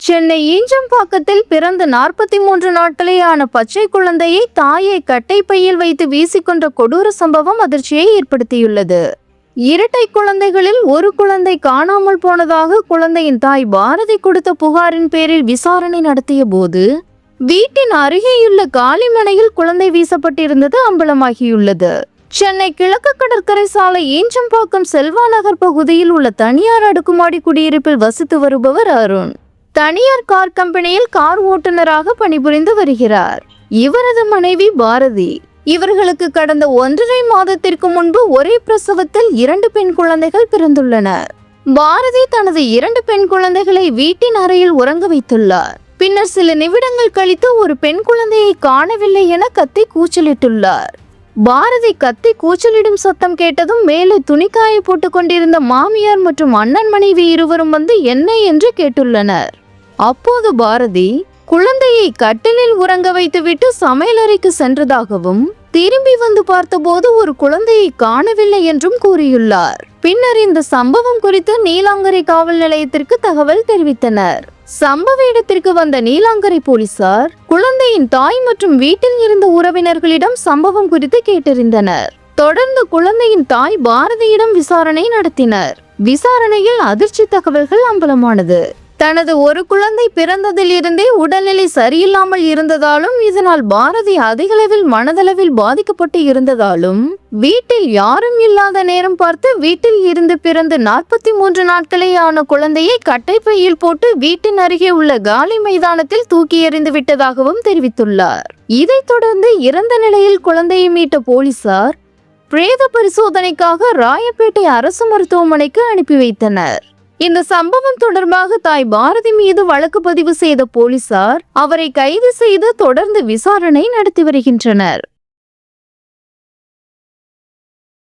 சென்னை ஈஞ்சம்பாக்கத்தில் பிறந்த 43 நாட்களே ஆன பச்சை குழந்தையை தாயை கட்டை பையில் வைத்து வீசிக்கொண்ட கொடூர சம்பவம் அதிர்ச்சியை ஏற்படுத்தியுள்ளது. இரட்டை குழந்தைகளில் ஒரு குழந்தை காணாமல் போனதாக குழந்தையின் தாய் பாரதி கொடுத்த புகாரின் பேரில் விசாரணை நடத்திய போது வீட்டின் அருகேயுள்ள காலிமனையில் குழந்தை வீசப்பட்டிருந்தது அம்பலமாகியுள்ளது. சென்னை கிழக்கு கடற்கரை சாலை ஈஞ்சம்பாக்கம் செல்வா நகர் பகுதியில் உள்ள தனியார் அடுக்குமாடி குடியிருப்பில் வசித்து வருபவர் அருண். தனியார் கார் கம்பெனியில் கார் ஓட்டுநராக பணிபுரிந்து வருகிறார். இவரது மனைவி பாரதி. இவர்களுக்கு கடந்த 1.5 மாதத்திற்கு முன்பு ஒரே பிரசவத்தில் 2 பெண் குழந்தைகள் பிறந்துள்ளனர். பாரதி தனது 2 பெண் குழந்தைகளை வீட்டின் அறையில் உறங்க வைத்துள்ளார். பின்னர் சில நிமிடங்கள் கழித்து ஒரு பெண் குழந்தையை காணவில்லை என கத்தி கூச்சலிட்டுள்ளார். பாரதி கத்தி கூச்சலிடும் சத்தம் கேட்டதும் மேலே துணிக்காய போட்டுக் கொண்டிருந்த மாமியார் மற்றும் அண்ணன் மனைவி இருவரும் வந்து என்ன என்று கேட்டுள்ளனர். அப்போது பாரதி குழந்தையை கட்டிலில் உறங்க வைத்துவிட்டு சமையலறைக்கு சென்றதாகவும் திரும்பி வந்து பார்த்தபோது ஒரு குழந்தையை காணவில்லை என்றும் கூறியுள்ளார். பின்னர் இந்த சம்பவம் குறித்து நீலாங்கரை காவல் நிலையத்திற்கு தகவல் தெரிவித்தனர். சம்பவ இடத்திற்கு வந்த நீலாங்கரை போலீசார் குழந்தையின் தாய் மற்றும் வீட்டில் இருந்த உறவினர்களிடம் சம்பவம் குறித்து கேட்டறிந்தனர். தொடர்ந்து குழந்தையின் தாய் பாரதியிடம் விசாரணை நடத்தினர். விசாரணையில் அதிர்ச்சி தகவல்கள் அம்பலமானது. தனது ஒரு குழந்தை பிறந்ததில் இருந்தே உடல்நிலை சரியில்லாமல் இருந்ததாலும் இதனால் பாரதி அதிகளவில் மனதளவில் பாதிக்கப்பட்டு இருந்ததாலும் வீட்டில் யாரும் இல்லாத நேரம் பார்த்து வீட்டில் இருந்து பிறந்து 43 நாட்களே ஆன குழந்தையை கட்டைப்பையில் போட்டு வீட்டின் அருகே உள்ள காலி மைதானத்தில் தூக்கி எறிந்து விட்டதாகவும் தெரிவித்துள்ளார். இதைத் தொடர்ந்து இறந்த நிலையில் குழந்தையை மீட்ட போலீசார் பிரேத பரிசோதனைக்காக ராயப்பேட்டை அரசு மருத்துவமனைக்கு அனுப்பி வைத்தனர். இந்த சம்பவம் தொடர்பாக தாய் பாரதி மீது வழக்கு பதிவு செய்த போலீசார் அவரை கைது செய்து தொடர்ந்து விசாரணை நடத்தி வருகின்றனர்.